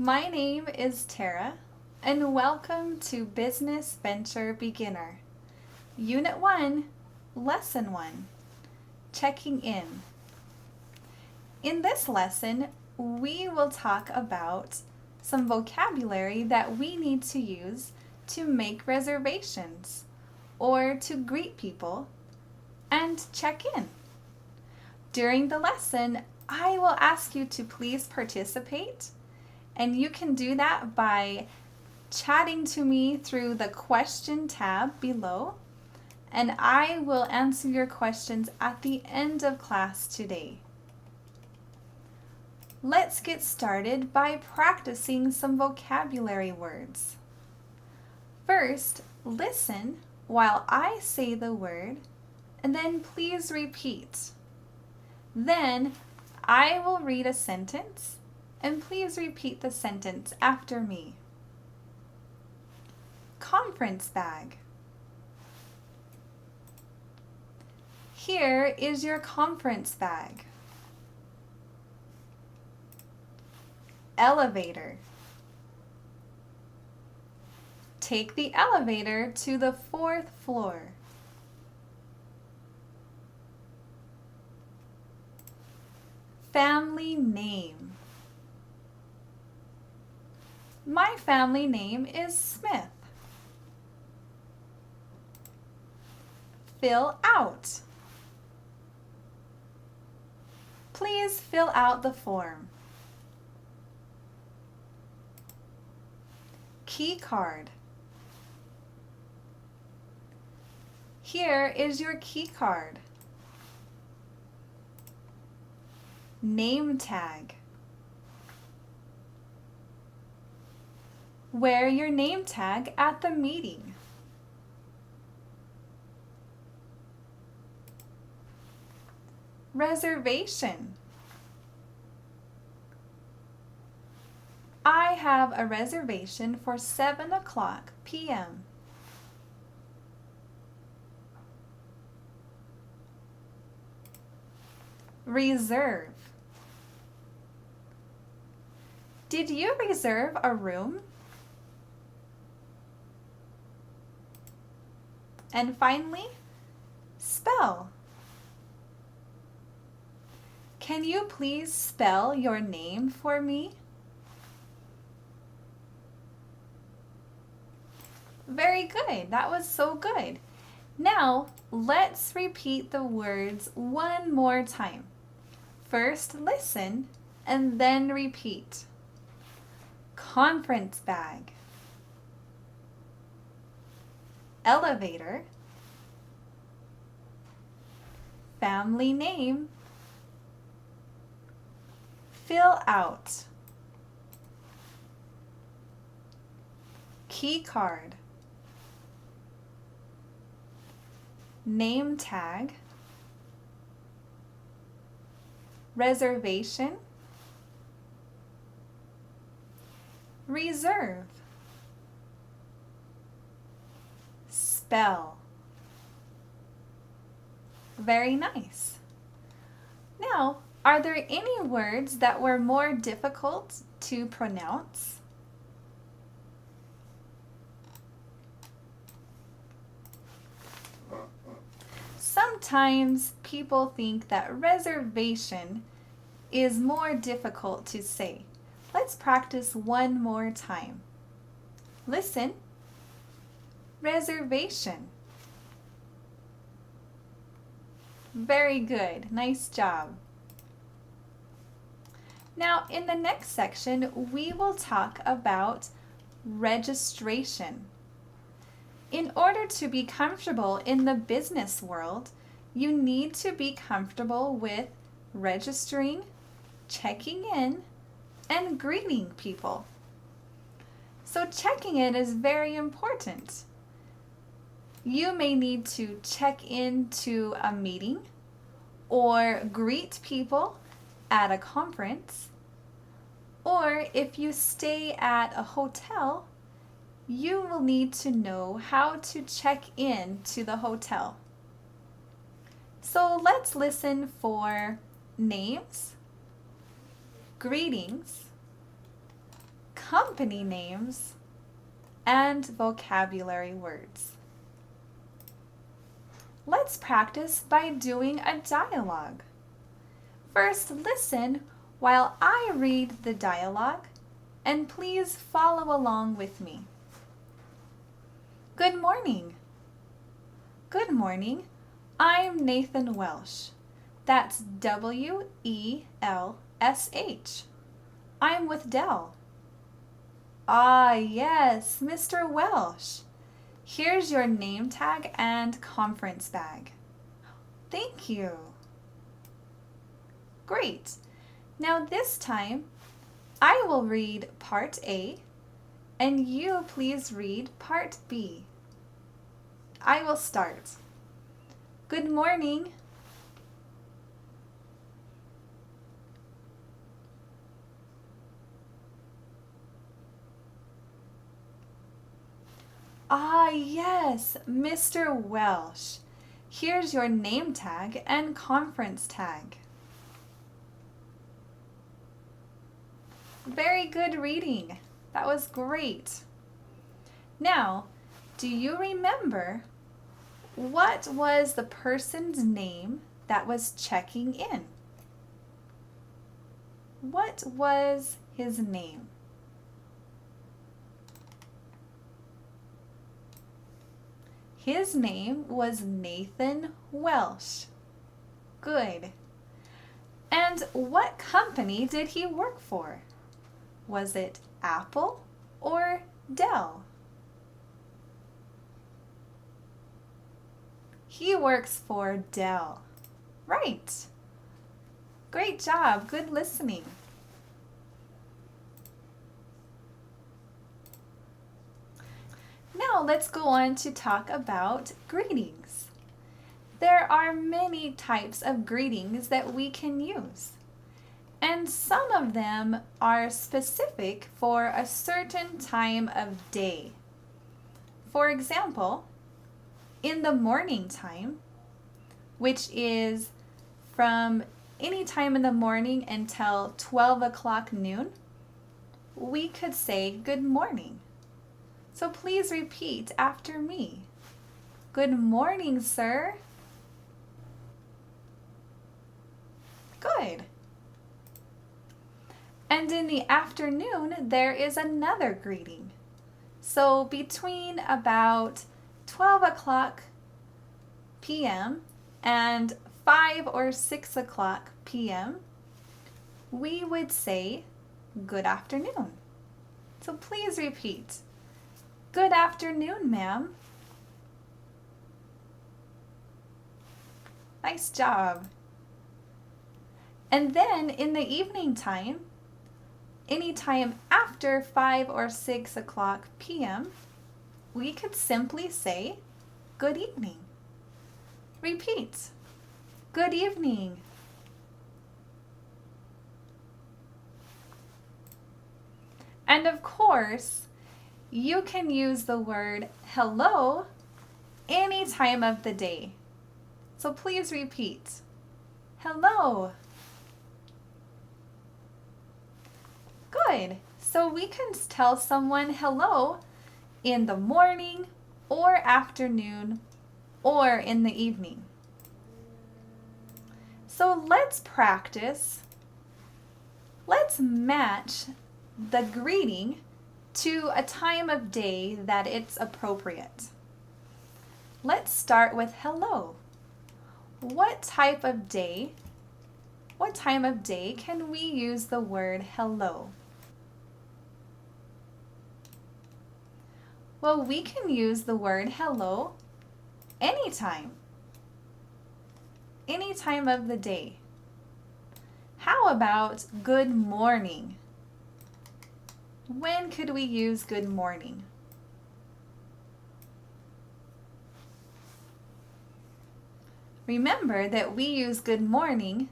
My name is Tara, and welcome to Business Venture Beginner. Unit 1, Lesson 1, Checking In. In this lesson, we will talk about some vocabulary that we need to use to make reservations or to greet people and check in. During the lesson, I will ask you to please participate, and you can do that by chatting to me through the question tab below, and I will answer your questions at the end of class today. Let's get started by practicing some vocabulary words. First, listen while I say the word, and then please repeat. Then I will read a sentence, and please repeat the sentence after me. Conference bag. Here is your conference bag. Elevator. Take the elevator to the 4th floor. Family name. My family name is Smith. Fill out. Please fill out the form. Key card. Here is your key card. Name tag. Wear your name tag at the meeting. Reservation. I have a reservation for 7:00 p.m. Reserve. Did you reserve a room? And finally, spell. Can you please spell your name for me? Very good. That was so good. Now, let's repeat the words one more time. First, listen, and then repeat. Conference bag. Elevator. Family name. Fill out. Key card. Name tag. Reservation. Reserve. Spell. Very nice. Now, are there any words that were more difficult to pronounce? Sometimes people think that reservation is more difficult to say. Let's practice one more time. Listen. Reservation. Very good. Nice job. Now, in the next section, we will talk about registration. In order to be comfortable in the business world, you need to be comfortable with registering, checking in, and greeting people. So checking in is very important. You may need to check into a meeting or greet people at a conference, or if you stay at a hotel, you will need to know how to check in to the hotel. So let's listen for names, greetings, company names, and vocabulary words. Let's practice by doing a dialogue. First, listen while I read the dialogue, and please follow along with me. Good morning. Good morning. I'm Nathan Welsh. That's W-E-L-S-H. I'm with Dell. Ah, yes, Mr. Welsh. Here's your name tag and conference bag. Thank you. Great. Now this time, I will read part A, and you please read part B. I will start. Good morning. Ah, yes, Mr. Welsh. Here's your name tag and conference tag. Very good reading. That was great. Now, do you remember what was the person's name that was checking in? What was his name? His name was Nathan Welsh. Good. And what company did he work for? Was it Apple or Dell? He works for Dell. Right. Great job. Good listening. Now let's go on to talk about greetings. There are many types of greetings that we can use, and some of them are specific for a certain time of day. For example, in the morning time, which is from any time in the morning until 12 o'clock noon, we could say good morning. So please repeat after me. Good morning, sir. Good. And in the afternoon, there is another greeting. So between about 12 o'clock p.m. and 5 or 6 o'clock p.m., we would say good afternoon. So please repeat. Good afternoon, ma'am. Nice job. And then in the evening time, anytime after 5 or 6 o'clock p.m., we could simply say good evening. Repeat. Good evening. And of course, you can use the word hello any time of the day. So please repeat. Hello. Good. So we can tell someone hello in the morning or afternoon or in the evening. So let's practice. Let's match the greeting to a time of day that it's appropriate. Let's start with hello. What time of day can we use the word hello? Well, we can use the word hello anytime. Any time of the day. How about good morning? When could we use good morning? Remember that we use good morning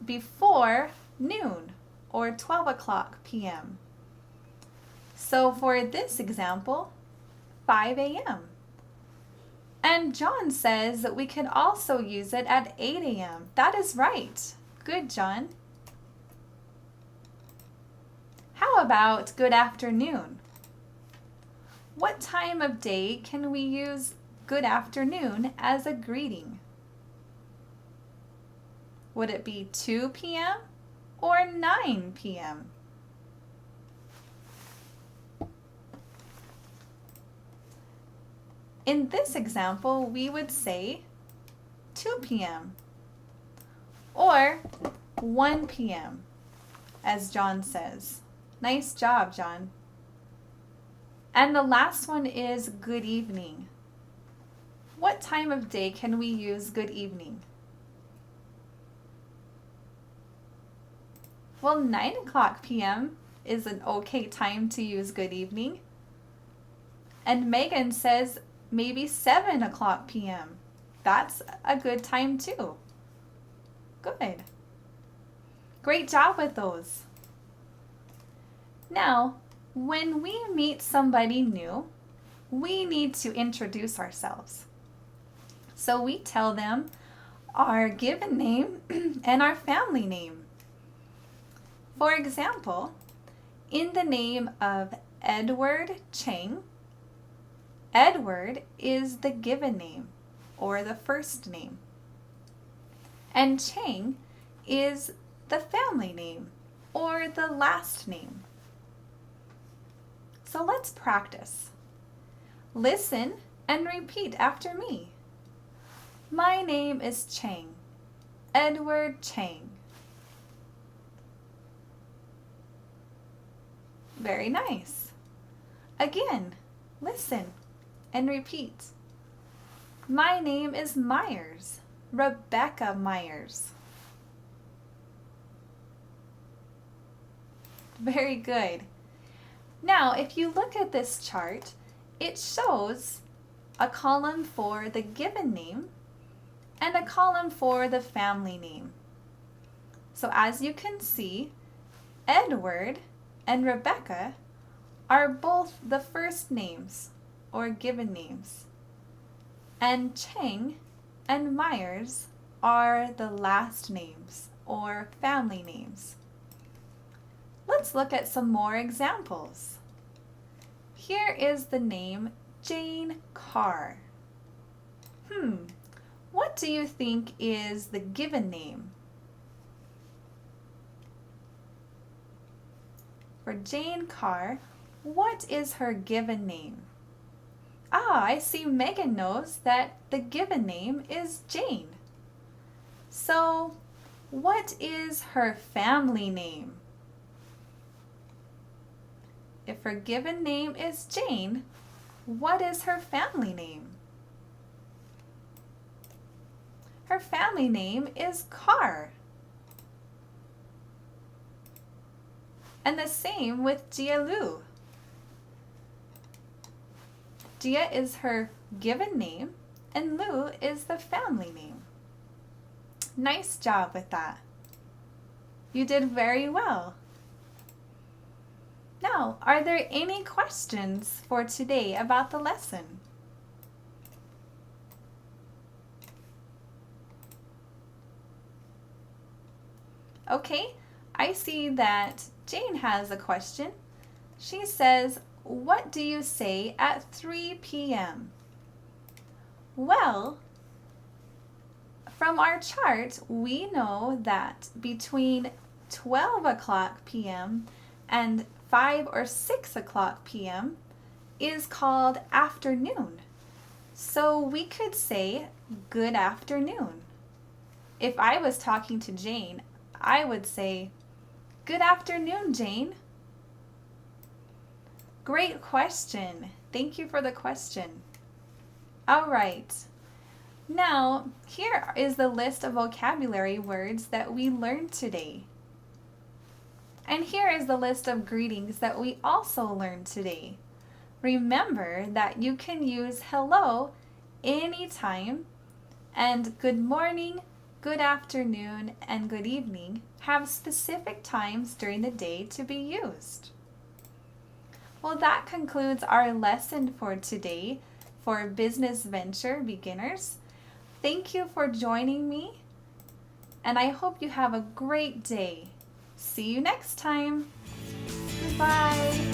before noon or 12 o'clock p.m. So for this example, 5 a.m. And John says that we can also use it at 8 a.m. That is right. Good, John. How about good afternoon? What time of day can we use good afternoon as a greeting? Would it be 2 p.m. or 9 p.m.? In this example, we would say 2 p.m. or 1 p.m., as John says. Nice job, John. And the last one is good evening. What time of day can we use good evening? Well, 9 o'clock p.m. is an okay time to use good evening. And Megan says maybe 7 o'clock p.m. That's a good time too. Good. Great job with those. Now, when we meet somebody new, we need to introduce ourselves. So we tell them our given name and our family name. For example, in the name of Edward Cheng, Edward is the given name or the first name, and Cheng is the family name or the last name. So let's practice. Listen and repeat after me. My name is Cheng, Edward Cheng. Very nice. Again, listen and repeat. My name is Myers, Rebecca Myers. Very good. Now, if you look at this chart, it shows a column for the given name and a column for the family name. So as you can see, Edward and Rebecca are both the first names or given names, and Cheng and Myers are the last names or family names. Let's look at some more examples. Here is the name Jane Carr. What do you think is the given name? For Jane Carr, what is her given name? I see Megan knows that the given name is Jane. So, what is her family name? If her given name is Jane, what is her family name? Her family name is Carr. And the same with Jia Lu. Jia is her given name and Lu is the family name. Nice job with that. You did very well. Now, are there any questions for today about the lesson? Okay, I see that Jane has a question. She says, what do you say at 3 p.m.? Well, from our chart, we know that between 12 o'clock p.m. and 5 or 6 o'clock p.m. is called afternoon. So we could say good afternoon. If I was talking to Jane, I would say, good afternoon, Jane. Great question. Thank you for the question. All right. Now, here is the list of vocabulary words that we learned today. And here is the list of greetings that we also learned today. Remember that you can use hello anytime, and good morning, good afternoon, and good evening have specific times during the day to be used. Well, that concludes our lesson for today for Business Venture Beginners. Thank you for joining me, and I hope you have a great day. See you next time. Bye.